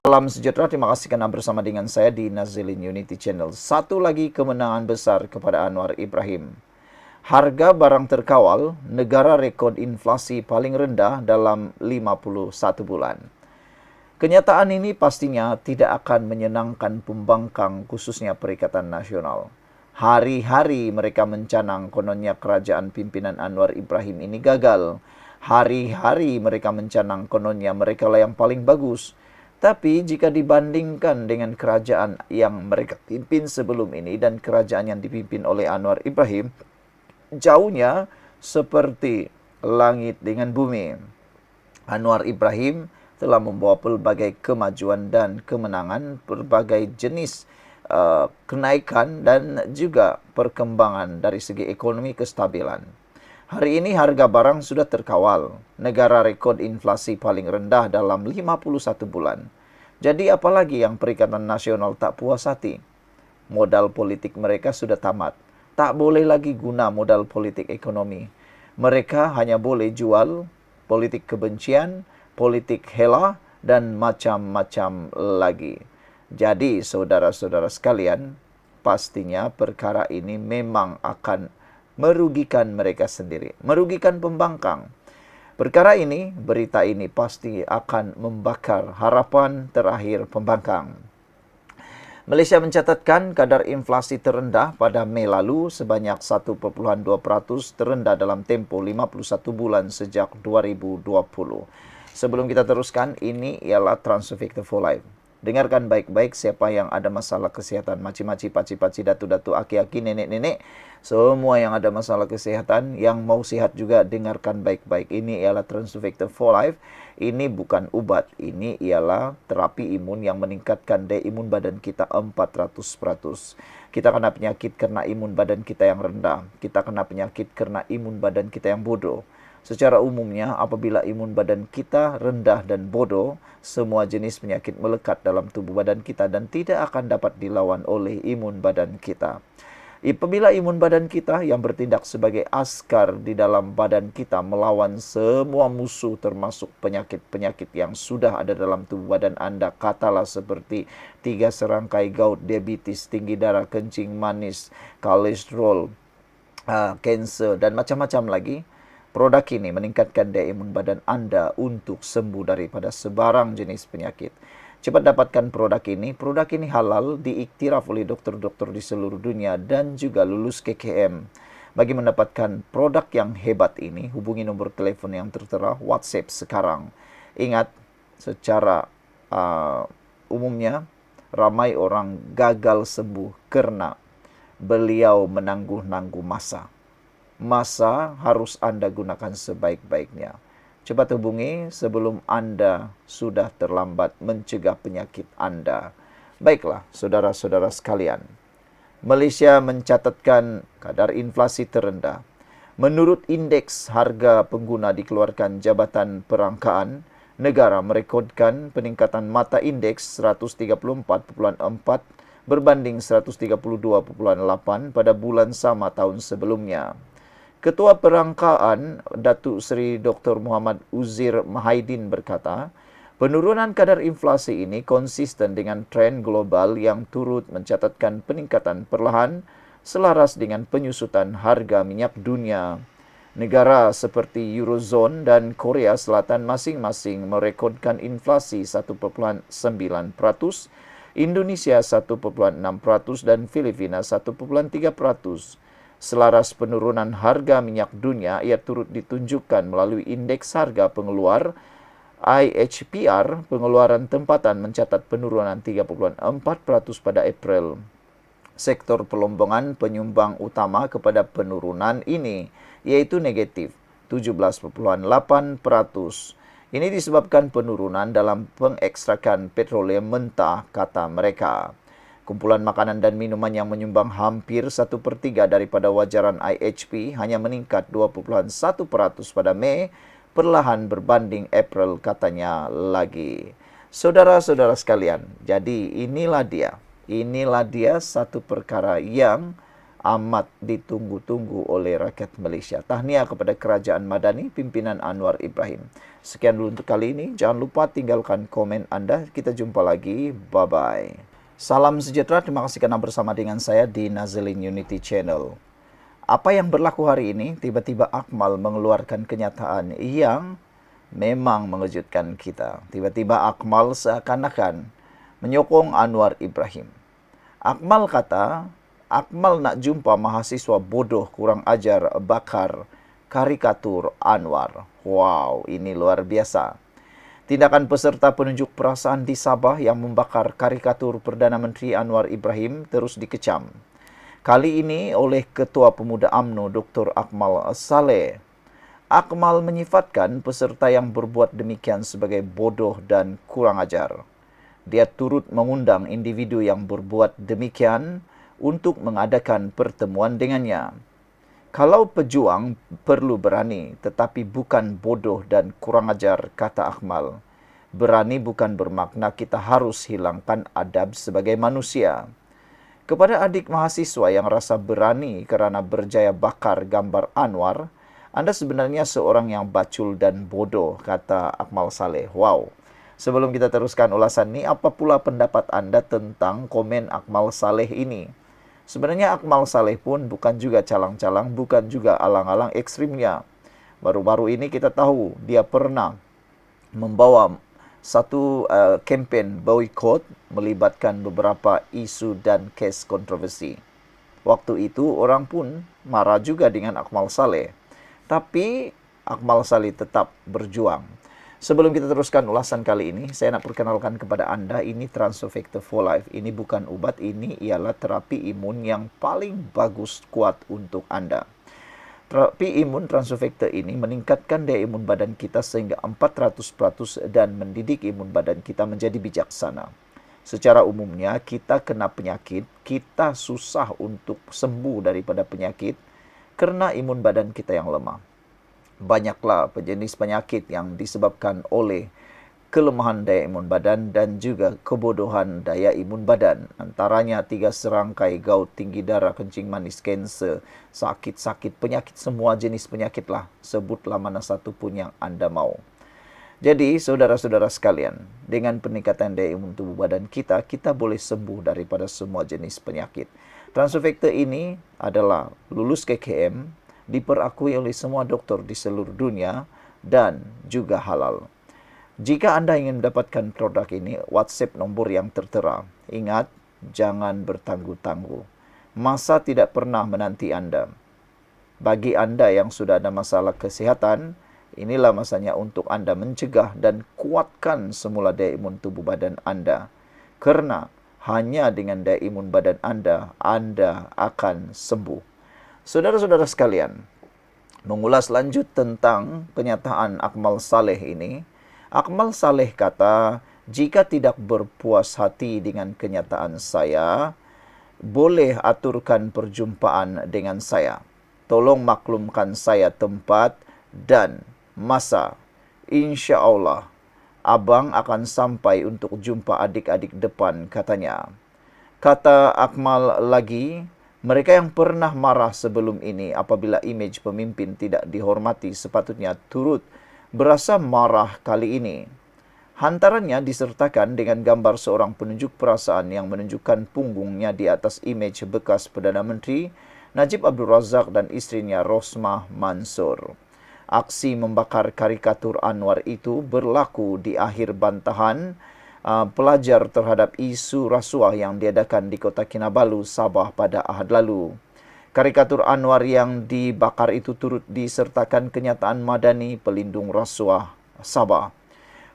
Salam sejahtera, terima kasih karena bersama dengan saya di Nazilin Unity Channel. Satu lagi kemenangan besar kepada Anwar Ibrahim. Harga barang terkawal, negara rekod inflasi paling rendah dalam 51 bulan. Kenyataan ini pastinya tidak akan menyenangkan pembangkang khususnya Perikatan Nasional. Hari-hari mereka mencanang kononnya kerajaan pimpinan Anwar Ibrahim ini gagal. Hari-hari mereka mencanang kononnya mereka lah yang paling bagus. Tapi jika dibandingkan dengan kerajaan yang mereka pimpin sebelum ini dan kerajaan yang dipimpin oleh Anwar Ibrahim, jauhnya seperti langit dengan bumi. Anwar Ibrahim telah membawa pelbagai kemajuan dan kemenangan, berbagai jenis kenaikan dan juga perkembangan dari segi ekonomi kestabilan. Hari ini harga barang sudah terkawal. Negara rekod inflasi paling rendah dalam 51 bulan. Jadi apalagi yang Perikatan Nasional tak puas hati? Modal politik mereka sudah tamat. Tak boleh lagi guna modal politik ekonomi. Mereka hanya boleh jual politik kebencian, politik hela, dan macam-macam lagi. Jadi saudara-saudara sekalian, pastinya perkara ini memang akan merugikan mereka sendiri, merugikan pembangkang. Perkara ini, berita ini pasti akan membakar harapan terakhir pembangkang. Malaysia mencatatkan kadar inflasi terendah pada Mei lalu sebanyak 1.2%, terendah dalam tempoh 51 bulan sejak 2020. Sebelum kita teruskan, ini ialah Transfer Factor for Life. Dengarkan baik-baik siapa yang ada masalah kesihatan, maci-maci, paci-paci, datu-datu, aki-aki, nenek-nenek, semua yang ada masalah kesehatan, yang mau sehat juga dengarkan baik-baik. Ini ialah Transfer Factor for Life. Ini bukan ubat, ini ialah terapi imun yang meningkatkan daya imun badan kita 400%. Kita kena penyakit karena imun badan kita yang rendah. Kita kena penyakit karena imun badan kita yang bodoh. Secara umumnya, apabila imun badan kita rendah dan bodoh, semua jenis penyakit melekat dalam tubuh badan kita dan tidak akan dapat dilawan oleh imun badan kita. Apabila imun badan kita yang bertindak sebagai askar di dalam badan kita melawan semua musuh termasuk penyakit-penyakit yang sudah ada dalam tubuh badan anda, katalah seperti 3 serangkai gout, diabetes, tinggi darah, kencing manis, kolesterol, kanser dan macam-macam lagi. Produk ini meningkatkan daya imun badan anda untuk sembuh daripada sebarang jenis penyakit. Cepat dapatkan produk ini. Produk ini halal, diiktiraf oleh dokter-dokter di seluruh dunia dan juga lulus KKM. Bagi mendapatkan produk yang hebat ini, hubungi nombor telefon yang tertera, WhatsApp sekarang. Ingat, secara umumnya, ramai orang gagal sembuh karena beliau menangguh-nangguh masa. Masa harus anda gunakan sebaik-baiknya. Cepat hubungi sebelum anda sudah terlambat mencegah penyakit anda. Baiklah, saudara-saudara sekalian. Malaysia mencatatkan kadar inflasi terendah. Menurut indeks harga pengguna dikeluarkan Jabatan Perangkaan, negara merekodkan peningkatan mata indeks 134.4 berbanding 132.8 pada bulan sama tahun sebelumnya. Ketua Perangkaan Datuk Seri Dr. Muhammad Uzir Mahaidin berkata, penurunan kadar inflasi ini konsisten dengan tren global yang turut mencatatkan peningkatan perlahan selaras dengan penyusutan harga minyak dunia. Negara seperti Eurozone dan Korea Selatan masing-masing merekodkan inflasi 1.9%, Indonesia 1.6% dan Filipina 1.3%. Selaras penurunan harga minyak dunia, ia turut ditunjukkan melalui indeks harga pengeluar IHPR, pengeluaran tempatan mencatat penurunan 3.4% pada April. Sektor pelombongan penyumbang utama kepada penurunan ini, yaitu negatif 17.8%. Ini disebabkan penurunan dalam pengekstrakan petroleum mentah, kata mereka. Kumpulan makanan dan minuman yang menyumbang hampir 1/3 daripada wajaran IHP hanya meningkat 2.1% pada Mei, perlahan berbanding April, katanya lagi. Saudara-saudara sekalian, jadi inilah dia satu perkara yang amat ditunggu-tunggu oleh rakyat Malaysia. Tahniah kepada Kerajaan Madani, pimpinan Anwar Ibrahim. Sekian dulu untuk kali ini. Jangan lupa tinggalkan komen Anda. Kita jumpa lagi. Bye-bye. Salam sejahtera. Terima kasih karena bersama dengan saya di Nazilin Unity Channel. Apa yang berlaku hari ini? Tiba-tiba Akmal mengeluarkan kenyataan yang memang mengejutkan kita. Tiba-tiba Akmal seakan-akan menyokong Anwar Ibrahim. Akmal kata, Akmal nak jumpa mahasiswa bodoh kurang ajar bakar karikatur Anwar. Wow, ini luar biasa. Tindakan peserta penunjuk perasaan di Sabah yang membakar karikatur Perdana Menteri Anwar Ibrahim terus dikecam. Kali ini oleh Ketua Pemuda UMNO Dr. Akmal Saleh. Akmal menyifatkan peserta yang berbuat demikian sebagai bodoh dan kurang ajar. Dia turut mengundang individu yang berbuat demikian untuk mengadakan pertemuan dengannya. Kalau pejuang perlu berani, tetapi bukan bodoh dan kurang ajar, kata Akmal. Berani bukan bermakna kita harus hilangkan adab sebagai manusia. Kepada adik mahasiswa yang rasa berani kerana berjaya bakar gambar Anwar, Anda sebenarnya seorang yang bacul dan bodoh, kata Akmal Saleh. Wow. Sebelum kita teruskan ulasan ini, apa pula pendapat Anda tentang komen Akmal Saleh ini? Sebenarnya Akmal Saleh pun bukan juga calang-calang, bukan juga alang-alang ekstrimnya. Baru-baru ini kita tahu dia pernah membawa satu kempen boykot melibatkan beberapa isu dan kes kontroversi. Waktu itu orang pun marah juga dengan Akmal Saleh. Tapi Akmal Saleh tetap berjuang. Sebelum kita teruskan ulasan kali ini, saya nak perkenalkan kepada Anda, ini Transofector for Life. Ini bukan ubat, ini ialah terapi imun yang paling bagus kuat untuk Anda. Terapi imun Transofector ini meningkatkan daya imun badan kita sehingga 400% dan mendidik imun badan kita menjadi bijaksana. Secara umumnya, kita kena penyakit, kita susah untuk sembuh daripada penyakit kerana imun badan kita yang lemah. Banyaklah jenis penyakit yang disebabkan oleh kelemahan daya imun badan dan juga kebodohan daya imun badan. Antaranya 3 serangkai gout, tinggi darah, kencing manis, kanser, sakit-sakit, penyakit, semua jenis penyakit lah. Sebutlah mana satu pun yang Anda mau. Jadi, saudara-saudara sekalian, dengan peningkatan daya imun tubuh badan kita, kita boleh sembuh daripada semua jenis penyakit. Transofector ini adalah lulus KKM, diperakui oleh semua doktor di seluruh dunia dan juga halal. Jika Anda ingin mendapatkan produk ini, WhatsApp nombor yang tertera. Ingat, jangan bertangguh-tangguh. Masa tidak pernah menanti Anda. Bagi Anda yang sudah ada masalah kesihatan, inilah masanya untuk Anda mencegah dan kuatkan semula daya imun tubuh badan Anda. Kerana hanya dengan daya imun badan Anda akan sembuh. Saudara-saudara sekalian, mengulas lanjut tentang penyataan Akmal Saleh ini. Akmal Saleh kata, jika tidak berpuas hati dengan kenyataan saya, boleh aturkan perjumpaan dengan saya. Tolong maklumkan saya tempat dan masa. Insya Allah, abang akan sampai untuk jumpa adik-adik depan, katanya. Kata Akmal lagi, mereka yang pernah marah sebelum ini apabila imej pemimpin tidak dihormati sepatutnya turut berasa marah kali ini. Hantarannya disertakan dengan gambar seorang penunjuk perasaan yang menunjukkan punggungnya di atas imej bekas Perdana Menteri Najib Abdul Razak dan isterinya Rosmah Mansur. Aksi membakar karikatur Anwar itu berlaku di akhir bantahan pelajar terhadap isu rasuah yang diadakan di Kota Kinabalu, Sabah pada Ahad lalu. Karikatur Anwar yang dibakar itu turut disertakan kenyataan Madani Pelindung Rasuah Sabah.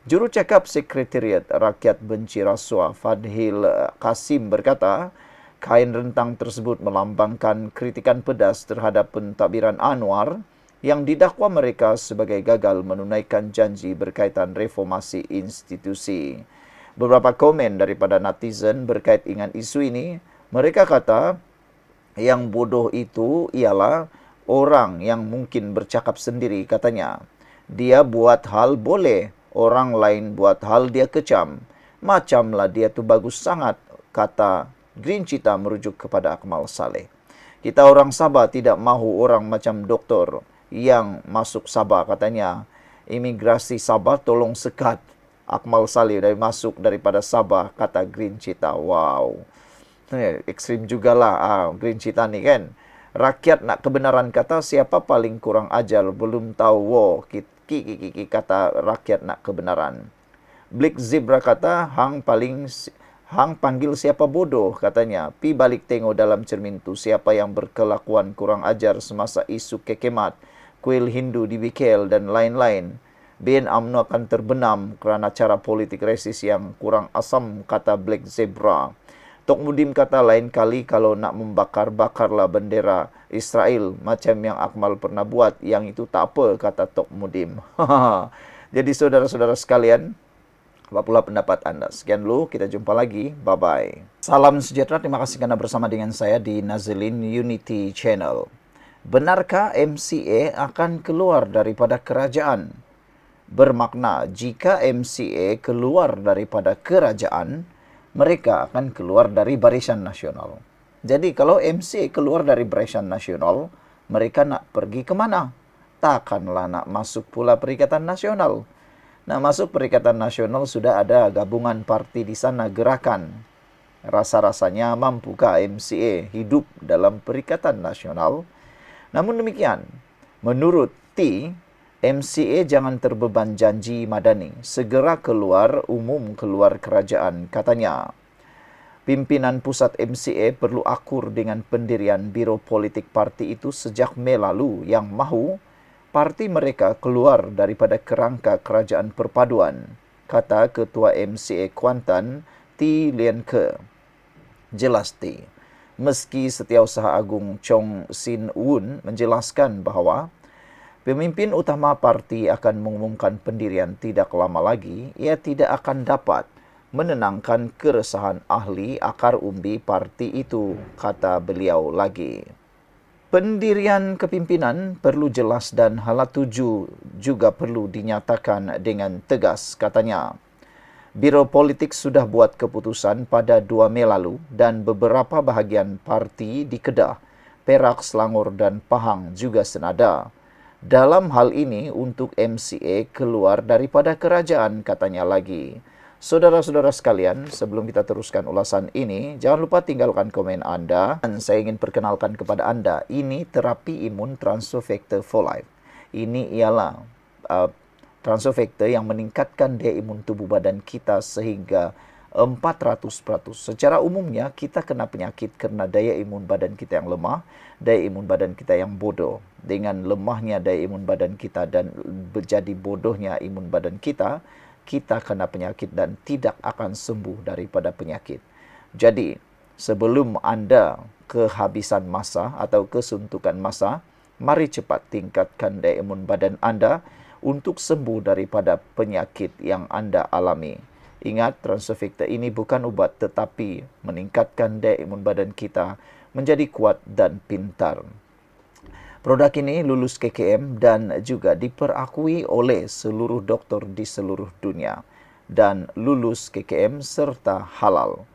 Jurucakap Sekretariat Rakyat Benci Rasuah Fadhil Kasim berkata, kain rentang tersebut melambangkan kritikan pedas terhadap pentadbiran Anwar yang didakwa mereka sebagai gagal menunaikan janji berkaitan reformasi institusi. Beberapa komen daripada netizen berkait dengan isu ini, mereka kata yang bodoh itu ialah orang yang mungkin bercakap sendiri, katanya. Dia buat hal boleh, orang lain buat hal dia kecam. Macamlah dia tu bagus sangat, kata Green Cheetah merujuk kepada Akmal Saleh. Kita orang Sabah tidak mahu orang macam doktor yang masuk Sabah. Katanya, imigrasi Sabah tolong sekat Akmal Saleh dari masuk daripada Sabah, kata Green Cheetah. Wow. Ekstrim jugalah Green Cheetah ni kan. Rakyat nak kebenaran, kata siapa paling kurang ajar belum tahu. Wow, kata rakyat nak kebenaran. Black Zebra kata Hang panggil siapa bodoh, katanya. Pi balik tengok dalam cermin tu siapa yang berkelakuan kurang ajar semasa isu kekemat, kuil Hindu di BKL dan lain-lain. BN UMNO akan terbenam kerana cara politik resis yang kurang asam, kata Black Zebra. Tok Mudim kata lain kali kalau nak membakar-bakarlah bendera Israel macam yang Akmal pernah buat, yang itu tak apa, kata Tok Mudim. Jadi saudara-saudara sekalian, apa pula pendapat Anda? Sekian dulu, kita jumpa lagi. Bye-bye. Salam sejahtera, terima kasih karena bersama dengan saya di Nazilin Unity Channel. Benarkah MCA akan keluar daripada kerajaan? Bermakna jika MCA keluar daripada kerajaan, mereka akan keluar dari Barisan Nasional. Jadi kalau MCA keluar dari Barisan Nasional, mereka nak pergi ke mana? Takkanlah nak masuk pula Perikatan Nasional. Nah, masuk Perikatan Nasional sudah ada gabungan parti di sana, Gerakan. Rasa-rasanya mampukah MCA hidup dalam Perikatan Nasional? Namun demikian, menurut T, MCA jangan terbeban janji madani. Segera keluar kerajaan, katanya. Pimpinan pusat MCA perlu akur dengan pendirian Biro Politik Parti itu sejak Mei lalu yang mahu parti mereka keluar daripada kerangka kerajaan perpaduan, kata Ketua MCA Kuantan, T. Lien Ke. Jelas T, meski Setiausaha Agung Chong Sin Woon menjelaskan bahawa pemimpin utama parti akan mengumumkan pendirian tidak lama lagi, ia tidak akan dapat menenangkan keresahan ahli akar umbi parti itu, kata beliau lagi. Pendirian kepimpinan perlu jelas dan hala tuju juga perlu dinyatakan dengan tegas, katanya. Biro Politik sudah buat keputusan pada 2 Mei lalu dan beberapa bahagian parti di Kedah, Perak, Selangor dan Pahang juga senada. Dalam hal ini untuk MCA keluar daripada kerajaan, katanya lagi. Saudara-saudara sekalian, sebelum kita teruskan ulasan ini, jangan lupa tinggalkan komen Anda. Dan saya ingin perkenalkan kepada Anda, ini terapi imun transfer factor for life. Ini ialah transfer factor yang meningkatkan daya imun tubuh badan kita sehingga 400%. Secara umumnya, kita kena penyakit kerana daya imun badan kita yang lemah, daya imun badan kita yang bodoh. Dengan lemahnya daya imun badan kita dan menjadi bodohnya imun badan kita, kita kena penyakit dan tidak akan sembuh daripada penyakit. Jadi, sebelum Anda kehabisan masa atau kesuntukan masa, mari cepat tingkatkan daya imun badan Anda untuk sembuh daripada penyakit yang Anda alami. Ingat, transfer factor ini bukan ubat tetapi meningkatkan daya imun badan kita menjadi kuat dan pintar. Produk ini lulus KKM dan juga diperakui oleh seluruh doktor di seluruh dunia dan lulus KKM serta halal.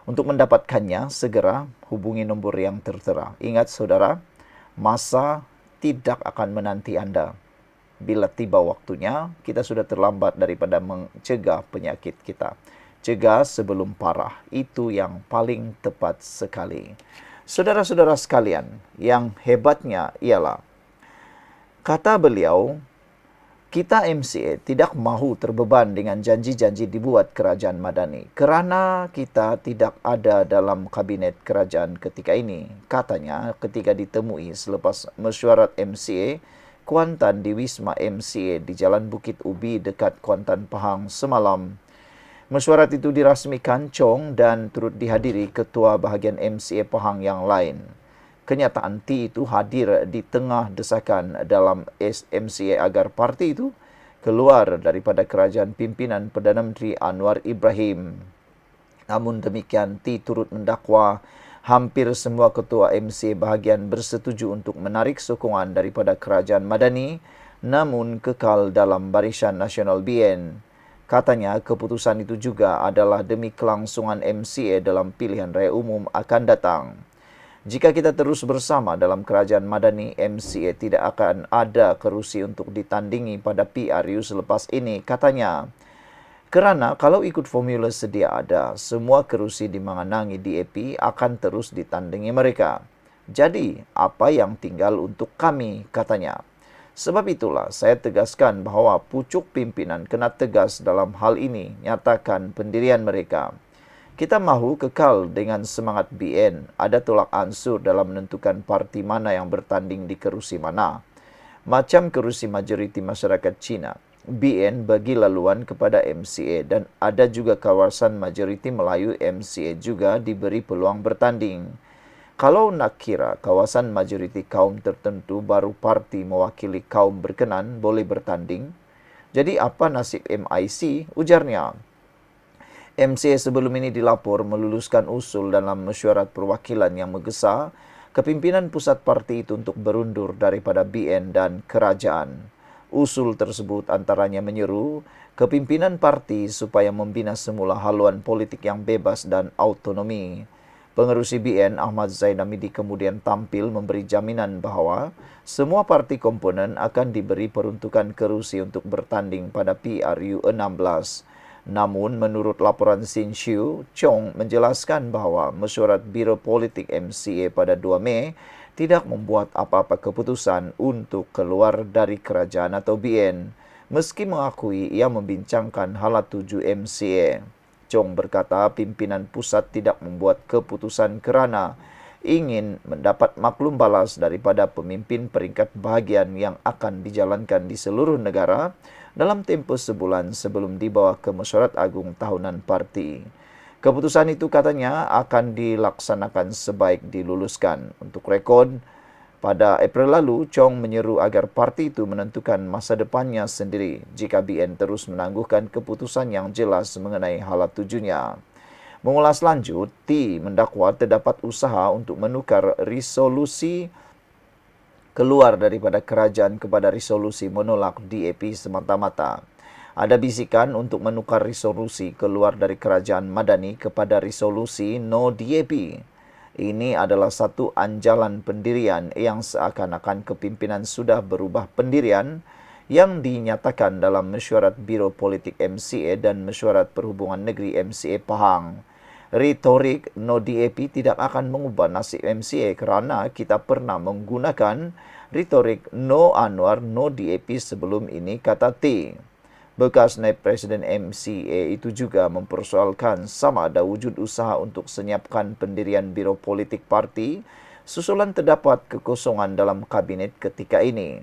Untuk mendapatkannya, segera hubungi nombor yang tertera. Ingat saudara, masa tidak akan menanti Anda. Bila tiba waktunya, kita sudah terlambat daripada mencegah penyakit kita. Cegah sebelum parah, itu yang paling tepat sekali. Saudara-saudara sekalian, yang hebatnya ialah, kata beliau, kita MCA tidak mahu terbeban dengan janji-janji dibuat kerajaan madani kerana kita tidak ada dalam kabinet kerajaan ketika ini. Katanya ketika ditemui selepas mesyuarat MCA Kuantan di Wisma MCA di Jalan Bukit Ubi dekat Kuantan, Pahang semalam. Mesyuarat itu dirasmikan Chong dan turut dihadiri ketua bahagian MCA Pahang yang lain. Kenyataan T itu hadir di tengah desakan dalam MCA agar parti itu keluar daripada kerajaan pimpinan Perdana Menteri Anwar Ibrahim. Namun demikian, T turut mendakwa hampir semua ketua MCA bahagian bersetuju untuk menarik sokongan daripada kerajaan madani namun kekal dalam Barisan Nasional BN. Katanya keputusan itu juga adalah demi kelangsungan MCA dalam pilihan raya umum akan datang. Jika kita terus bersama dalam kerajaan Madani, MCA tidak akan ada kerusi untuk ditandingi pada PRU selepas ini, katanya. Kerana kalau ikut formula sedia ada, semua kerusi di Manganangi DAP akan terus ditandingi mereka. Jadi, apa yang tinggal untuk kami, katanya. Sebab itulah saya tegaskan bahawa pucuk pimpinan kena tegas dalam hal ini, nyatakan pendirian mereka. Kita mahu kekal dengan semangat BN, ada tolak ansur dalam menentukan parti mana yang bertanding di kerusi mana. Macam kerusi majoriti masyarakat Cina, BN bagi laluan kepada MCA dan ada juga kawasan majoriti Melayu MCA juga diberi peluang bertanding. Kalau nak kira kawasan majoriti kaum tertentu baru parti mewakili kaum berkenan boleh bertanding, jadi apa nasib MIC? Ujarnya. MCA sebelum ini dilapor meluluskan usul dalam mesyuarat perwakilan yang menggesa kepimpinan pusat parti itu untuk berundur daripada BN dan kerajaan. Usul tersebut antaranya menyeru kepimpinan parti supaya membina semula haluan politik yang bebas dan autonomi. Pengerusi BN Ahmad Zain Hamidi kemudian tampil memberi jaminan bahawa semua parti komponen akan diberi peruntukan kerusi untuk bertanding pada PRU 16. Namun, menurut laporan Sin Siu, Chong menjelaskan bahawa mesyuarat Biro Politik MCA pada 2 Mei tidak membuat apa-apa keputusan untuk keluar dari kerajaan atau BN, meski mengakui ia membincangkan hala tuju MCA. Chong berkata pimpinan pusat tidak membuat keputusan kerana ingin mendapat maklum balas daripada pemimpin peringkat bahagian yang akan dijalankan di seluruh negara dalam tempoh sebulan sebelum dibawa ke mesyuarat agung tahunan parti. Keputusan itu katanya akan dilaksanakan sebaik diluluskan. Untuk rekod, pada April lalu, Chong menyeru agar parti itu menentukan masa depannya sendiri jika BN terus menangguhkan keputusan yang jelas mengenai hala tujunya. Mengulas lanjut, T mendakwa terdapat usaha untuk menukar resolusi keluar daripada kerajaan kepada resolusi menolak DAP semata-mata. Ada bisikan untuk menukar resolusi keluar dari kerajaan Madani kepada resolusi no DAP. Ini adalah satu anjalan pendirian yang seakan-akan kepimpinan sudah berubah pendirian yang dinyatakan dalam mesyuarat Biro Politik MCA dan mesyuarat Perhubungan Negeri MCA Pahang. Retorik no DAP tidak akan mengubah nasib MCA kerana kita pernah menggunakan retorik no Anwar no DAP sebelum ini, kata T. Bekas naib Presiden MCA itu juga mempersoalkan sama ada wujud usaha untuk senyapkan pendirian Biro Politik Parti susulan terdapat kekosongan dalam kabinet ketika ini.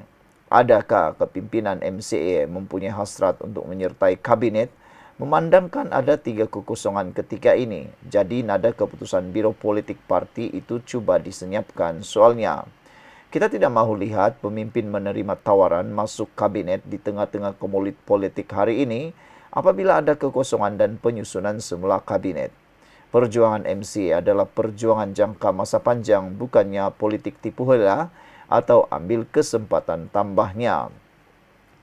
Adakah kepimpinan MCA mempunyai hasrat untuk menyertai kabinet memandangkan ada 3 kekosongan ketika ini? Jadi nada keputusan Biro Politik Parti itu cuba disenyapkan. Soalnya, kita tidak mahu lihat pemimpin menerima tawaran masuk kabinet di tengah-tengah komulit politik hari ini apabila ada kekosongan dan penyusunan semula kabinet. Perjuangan MCA adalah perjuangan jangka masa panjang, bukannya politik tipu hela atau ambil kesempatan tambahnya.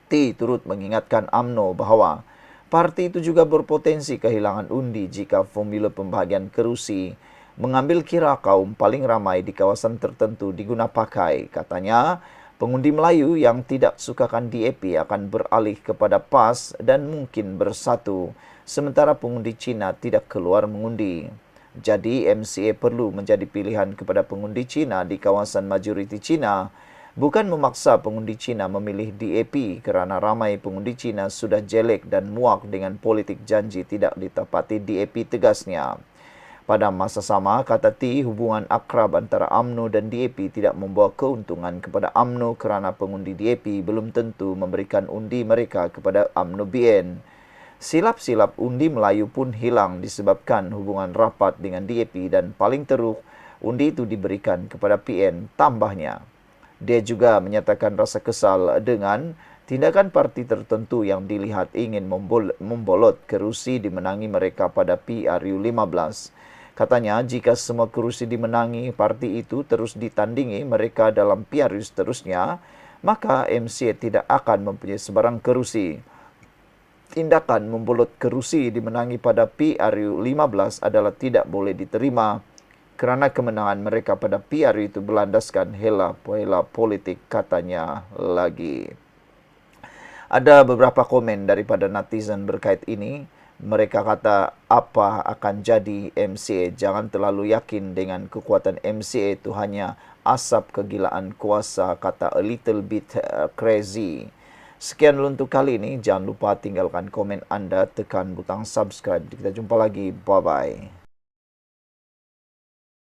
T turut mengingatkan UMNO bahawa parti itu juga berpotensi kehilangan undi jika formula pembahagian kerusi mengambil kira kaum paling ramai di kawasan tertentu diguna pakai. Katanya, pengundi Melayu yang tidak sukakan DAP akan beralih kepada PAS dan mungkin bersatu, sementara pengundi Cina tidak keluar mengundi. Jadi, MCA perlu menjadi pilihan kepada pengundi Cina di kawasan majoriti Cina, bukan memaksa pengundi Cina memilih DAP kerana ramai pengundi Cina sudah jelek dan muak dengan politik janji tidak ditepati DAP, tegasnya. Pada masa sama, kata T, hubungan akrab antara UMNO dan DAP tidak membawa keuntungan kepada UMNO kerana pengundi DAP belum tentu memberikan undi mereka kepada UMNO BN. Silap-silap undi Melayu pun hilang disebabkan hubungan rapat dengan DAP dan paling teruk, undi itu diberikan kepada PN, tambahnya. Dia juga menyatakan rasa kesal dengan tindakan parti tertentu yang dilihat ingin membolot kerusi dimenangi mereka pada PRU 15. Katanya, jika semua kerusi dimenangi parti itu terus ditandingi mereka dalam PRU seterusnya, maka MCA tidak akan mempunyai sebarang kerusi. Tindakan membolot kerusi dimenangi pada PRU 15 adalah tidak boleh diterima kerana kemenangan mereka pada PR itu berlandaskan hela-hela politik, katanya lagi. Ada beberapa komen daripada netizen berkait ini. Mereka kata, apa akan jadi MCA? Jangan terlalu yakin dengan kekuatan MCA, itu hanya asap kegilaan kuasa, kata a little bit crazy. Sekian dulu untuk kali ini. Jangan lupa tinggalkan komen anda, tekan butang subscribe. Kita jumpa lagi. Bye-bye.